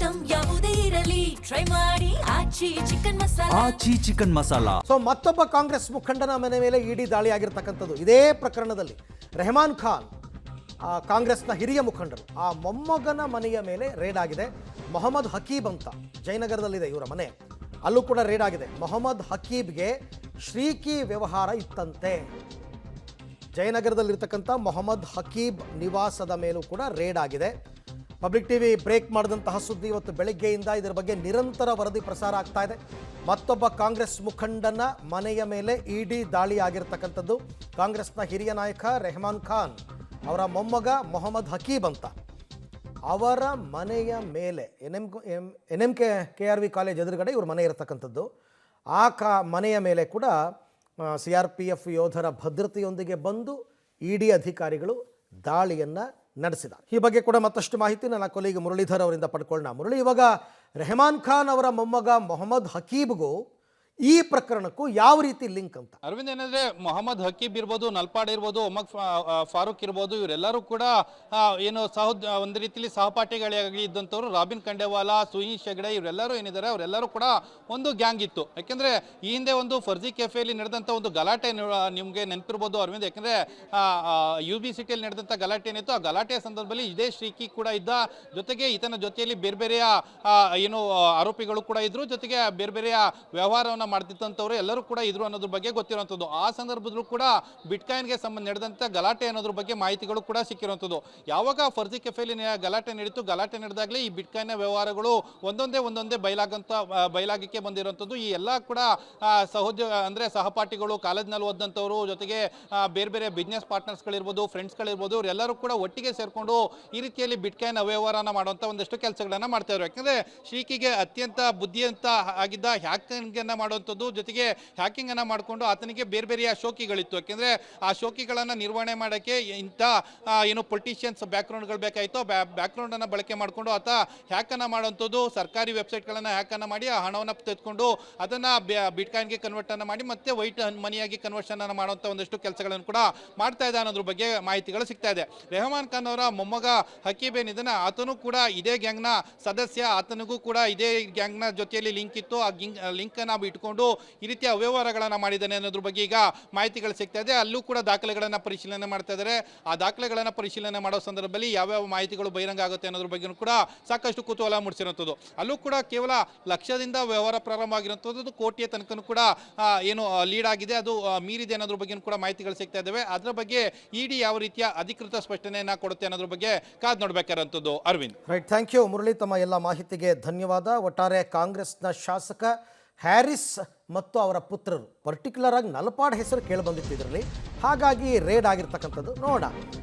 Item ಯಾವುದೇ ಇರಲಿ try ಮಾಡಿ ಆಚಿ ಚಿಕನ್ ಮಸಾಲಾ. ಆಚಿ ಚಿಕನ್ ಮಸಾಲಾ. ಸೊ ಮತ್ತೊಬ್ಬ ಕಾಂಗ್ರೆಸ್ ಮುಖಂಡನ ಮನೆ ಮೇಲೆ ಇಡಿ ದಾಳಿ ಆಗಿರ್ತಕ್ಕಂಥದ್ದು. ಇದೇ ಪ್ರಕರಣದಲ್ಲಿ ರೆಹಮಾನ್ ಖಾನ್ ಕಾಂಗ್ರೆಸ್ನ ಹಿರಿಯ ಮುಖಂಡರು ಆ ಮೊಮ್ಮಗನ ಮನೆಯ ಮೇಲೆ ರೇಡ್ ಆಗಿದೆ. ಮೊಹಮ್ಮದ್ ಹಕೀಬ್ ಅಂತ ಜಯನಗರದಲ್ಲಿದೆ ಇವರ ಮನೆ, ಅಲ್ಲೂ ಕೂಡ ರೇಡ್ ಆಗಿದೆ. ಮೊಹಮ್ಮದ್ ಹಕೀಬ್ಗೆ ಶ್ರೀಕಿ ವ್ಯವಹಾರ ಇತ್ತಂತೆ. ಜಯನಗರದಲ್ಲಿರ್ತಕ್ಕಂಥ ಮೊಹಮ್ಮದ್ ಹಕೀಬ್ ನಿವಾಸದ ಮೇಲೂ ಕೂಡ ರೇಡ್ ಆಗಿದೆ. ಪಬ್ಲಿಕ್ ಟಿವಿ ಬ್ರೇಕ್ ಮಾಡಿದಂತಹ ಸುದ್ದಿ ಇವತ್ತು ಬೆಳಗ್ಗೆಯಿಂದ ಇದರ ಬಗ್ಗೆ ನಿರಂತರ ವರದಿ ಪ್ರಸಾರ ಆಗ್ತಾ ಇದೆ. ಮತ್ತೊಬ್ಬ ಕಾಂಗ್ರೆಸ್ ಮುಖಂಡನ ಮನೆಯ ಮೇಲೆ ಇಡಿ ದಾಳಿ ಆಗಿರ್ತಕ್ಕಂಥದ್ದು. ಕಾಂಗ್ರೆಸ್ನ ಹಿರಿಯ ನಾಯಕ ರೆಹಮಾನ್ ಖಾನ್ ಅವರ ಮೊಮ್ಮಗ ಮೊಹಮ್ಮದ್ ಹಕೀಬ್ ಅಂತ ಅವರ ಮನೆಯ ಮೇಲೆ NMKRV ಕಾಲೇಜ್ ಎದುರುಗಡೆ ಇವ್ರ ಮನೆ ಇರತಕ್ಕಂಥದ್ದು. ಆ ಮನೆಯ ಮೇಲೆ ಕೂಡ CRPF ಯೋಧರ ಭದ್ರತೆಯೊಂದಿಗೆ ಬಂದು ಇಡಿ ಅಧಿಕಾರಿಗಳು ದಾಳಿಯನ್ನು ನಡೆಸಿದ್ದಾರೆ. ಈ ಬಗ್ಗೆ ಕೂಡ ಮತ್ತಷ್ಟು ಮಾಹಿತಿ ನನ್ನ ಕೊಲೀಗ್ ಮುರಳೀಧರ್ ಅವರಿಂದ ಪಡ್ಕೊಳ್ಳೋಣ. ಮುರಳಿ, ಇವಾಗ ರೆಹಮಾನ್ ಖಾನ್ ಅವರ ಮೊಮ್ಮಗ ಮೊಹಮ್ಮದ್ ಹಕೀಬ್ಗೂ ಈ ಪ್ರಕರಣಕ್ಕೂ ಯಾವ ರೀತಿ ಲಿಂಕ್ ಅಂತ? ಅರವಿಂದ್, ಏನಂದ್ರೆ ಮೊಹಮ್ಮದ್ ಹಕೀಬ್ ಇರ್ಬೋದು, ನಲ್ಪಾಡ್ ಇರ್ಬೋದು, ಒಮರ್ ಫಾರೂಕ್ ಇರ್ಬೋದು, ಇವರೆಲ್ಲರೂ ಕೂಡ ಏನು ಒಂದು ರೀತಿಯಲ್ಲಿ ಸಹಪಾಠಿಗಳಾಗಿ ಇದ್ದಂಥವ್ರು. ರಾಬಿನ್ ಖಂಡೇವಾಲಾ, ಸುನೀಲ್ ಹೆಗ್ಡೆ ಇವರೆಲ್ಲರೂ ಏನಿದ್ದಾರೆ ಅವರೆಲ್ಲರೂ ಕೂಡ ಒಂದು ಗ್ಯಾಂಗ್ ಇತ್ತು. ಯಾಕೆಂದ್ರೆ ಈ ಹಿಂದೆ ಒಂದು ಫರ್ಜಿ ಕೆಫೆಯಲ್ಲಿ ನಡೆದಂಥ ಒಂದು ಗಲಾಟೆ ನಿಮಗೆ ನೆನಪಿರ್ಬೋದು ಅರವಿಂದ್. ಯಾಕೆಂದ್ರೆ UB ಸಿಟಿಯಲ್ಲಿ ನಡೆದಂಥ ಗಲಾಟೆ ಏನಿತ್ತು, ಆ ಗಲಾಟೆಯ ಸಂದರ್ಭದಲ್ಲಿ ಇದೇ ಶ್ರೀಕಿ ಕೂಡ ಇದ್ದ, ಜೊತೆಗೆ ಈತನ ಜೊತೆಯಲ್ಲಿ ಬೇರೆ ಬೇರೆಯ ಏನು ಆರೋಪಿಗಳು ಕೂಡ ಇದ್ರು, ಜೊತೆಗೆ ಬೇರೆ ಬೇರೆಯ ವ್ಯವಹಾರವನ್ನು ಮಾಡ್ತಿದ್ದಂಥವ್ರು ಎಲ್ಲರೂ ಕೂಡ ಇದ್ರು ಅನ್ನೋದ್ರ ಬಗ್ಗೆ ಗೊತ್ತಿರುವಂಥದ್ದು. ಆ ಸಂದರ್ಭದಲ್ಲೂ ಕೂಡ ಬಿಟ್ಕಾಯಿನ್ಗೆ ಸಂಬಂಧ ನಡೆದಂಥ ಗಲಾಟೆ ಅನ್ನೋದ್ರ ಬಗ್ಗೆ ಮಾಹಿತಿಗಳು ಕೂಡ ಸಿಕ್ಕಿರುವಂಥದ್ದು. ಯಾವಾಗ ಫರ್ಜಿ ಕೆಫೆಯಲ್ಲಿ ಗಲಾಟೆ ನಡೀತು, ಗಲಾಟೆ ನಡೆದಾಗಲೇ ಈ ಬಿಟ್ಕಾಯಿನ್ ವ್ಯವಹಾರಗಳು ಒಂದೊಂದೇ ಬಯಲಾಗಕ್ಕೆ ಬಂದಿರುವಂಥದ್ದು. ಈ ಎಲ್ಲ ಕೂಡ ಸಹಪಾಠಿಗಳು, ಕಾಲೇಜ್ನಲ್ಲಿ ಓದಂಥವ್ರು, ಜೊತೆಗೆ ಬೇರೆ ಬೇರೆ ಬಿಸ್ನೆಸ್ ಪಾರ್ಟ್ನರ್ಸ್ಗಳಿರ್ಬೋದು, ಫ್ರೆಂಡ್ಸ್ಗಳಿರ್ಬೋದು, ಇವರೆಲ್ಲರೂ ಕೂಡ ಒಟ್ಟಿಗೆ ಸೇರಿಕೊಂಡು ಈ ರೀತಿಯಲ್ಲಿ ಬಿಟ್ಕಾಯಿನ್ ಅವ್ಯವಹಾರನ ಮಾಡುವಂಥ ಒಂದಷ್ಟು ಕೆಲಸಗಳನ್ನು ಮಾಡ್ತಾ ಇದ್ರು. ಯಾಕಂದರೆ ಶ್ರೀಕಿಗೆ ಅತ್ಯಂತ ಬುದ್ಧಿಯಂತ ಆಗಿದ್ದ ಹ್ಯಾಕಿಂಗನ್ನು ಮಾಡುವಂಥದ್ದು, ಜೊತೆಗೆ ಹ್ಯಾಕಿಂಗ್ ಅನ್ನ ಮಾಡಿಕೊಂಡು ಆತನಿಗೆ ಬೇರೆ ಬೇರೆಯ ಶೋಕಿಗಳಿತ್ತು. ಯಾಕೆಂದ್ರೆ ಆ ಶೋಕಿಗಳನ್ನ ನಿರ್ವಹಣೆ ಮಾಡೋಕ್ಕೆ ಇಂಥ ಏನು ಪೊಲಿಟಿಷಿಯನ್ಸ್ ಬ್ಯಾಕ್ಗ್ರೌಂಡ್ಗಳು ಬೇಕಾಯಿತು. ಬ್ಯಾಕ್ಗ್ರೌಂಡ್ ಅನ್ನ ಬಳಕೆ ಮಾಡಿಕೊಂಡು ಆತ ಹ್ಯಾಕ್ ಅನ್ನ ಮಾಡುವಂಥದ್ದು, ಸರ್ಕಾರಿ ವೆಬ್ಸೈಟ್ಗಳನ್ನು ಹ್ಯಾಕ್ ಅನ್ನ ಮಾಡಿ ಆ ಹಣವನ್ನು ತೆಗೆದುಕೊಂಡು ಅದನ್ನ ಬಿಟ್ಕಾಯಿನ್ಗೆ ಕನ್ವರ್ಟ್ ಅನ್ನ ಮಾಡಿ ಮತ್ತೆ ವೈಟ್ ಮನಿಯಾಗಿ ಕನ್ವರ್ಷನ್ ಅನ್ನ ಮಾಡುವಂಥ ಒಂದಷ್ಟು ಕೆಲಸಗಳನ್ನು ಕೂಡ ಮಾಡ್ತಾ ಇದೆ ಅನ್ನೋದ್ರ ಬಗ್ಗೆ ಮಾಹಿತಿಗಳು ಸಿಗ್ತಾ ಇದೆ. ರೆಹಮಾನ್ ಖಾನ್ ಅವರ ಮೊಮ್ಮಗ ಹಕೀಬ್ ಏನಿದ್ದಾನೆ ಆತನು ಕೂಡ ಇದೇ ಗ್ಯಾಂಗ್ನ ಸದಸ್ಯ. ಆತನಿಗೂ ಕೂಡ ಇದೇ ಗ್ಯಾಂಗ್ನ ಜೊತೆಯಲ್ಲಿ ಲಿಂಕ್ ಇತ್ತು. ಆ ಲಿಂಕ್ ಅನ್ನ ಇಟ್ಕೊಂಡು ಈ ರೀತಿಯ ಅವ್ಯವಹಾರಗಳನ್ನು ಮಾಡಿದ್ದಾನೆ ಅನ್ನೋದ್ರ ಬಗ್ಗೆ ಈಗ ಮಾಹಿತಿಗಳು ಸಿಗ್ತಾ ಇದೆ. ಅಲ್ಲೂ ಕೂಡ ದಾಖಲೆಗಳನ್ನು ಪರಿಶೀಲನೆ ಮಾಡ್ತಾ ಇದ್ದಾರೆ. ಆ ದಾಖಲೆಗಳನ್ನು ಪರಿಶೀಲನೆ ಮಾಡೋ ಸಂದರ್ಭದಲ್ಲಿ ಯಾವ್ಯಾವ ಮಾಹಿತಿಗಳು ಬಹಿರಂಗ ಆಗುತ್ತೆ ಅನ್ನೋದ್ರ ಬಗ್ಗೆ ಕೂಡ ಸಾಕಷ್ಟು ಕುತೂಹಲ ಮೂಡಿಸಿರುವಂಥದ್ದು. ಅಲ್ಲೂ ಕೂಡ ಕೇವಲ ಲಕ್ಷದಿಂದ ವ್ಯವಹಾರ ಪ್ರಾರಂಭ ಆಗಿರುವಂಥದ್ದು ಕೋಟಿಯ ತನಕನೂ ಕೂಡ ಏನು ಲೀಡ್ ಆಗಿದೆ, ಅದು ಮೀರಿದೆ ಅನ್ನೋದ್ರ ಬಗ್ಗೆ ಕೂಡ ಮಾಹಿತಿಗಳು ಸಿಗ್ತಾ ಇದ್ದಾವೆ. ಅದರ ಬಗ್ಗೆ ಇಡಿ ಯಾವ ರೀತಿಯ ಅಧಿಕೃತ ಸ್ಪಷ್ಟನೆಯನ್ನ ಕೊಡುತ್ತೆ ಅನ್ನೋದ್ರ ಬಗ್ಗೆ ಕಾದ್ ನೋಡ್ಬೇಕಾರಂಥದ್ದು. Arvind, right, thank you Murali, ತಮ್ಮ ಎಲ್ಲ ಮಾಹಿತಿಗೆ ಧನ್ಯವಾದ. ಒಟ್ಟಾರೆ ಕಾಂಗ್ರೆಸ್ನ ಶಾಸಕ ಹ್ಯಾರಿಸ್ ಮತ್ತು ಅವರ ಪುತ್ರರು, ಪರ್ಟಿಕ್ಯುಲರ್ ಆಗಿ ನಲ್ಪಾಡ್ ಹೆಸರು ಕೇಳಿ ಬಂದಿತ್ತು ಇದರಲ್ಲಿ, ಹಾಗಾಗಿ ರೇಡ್ ಆಗಿರ್ತಕ್ಕಂಥದ್ದು. ನೋಡ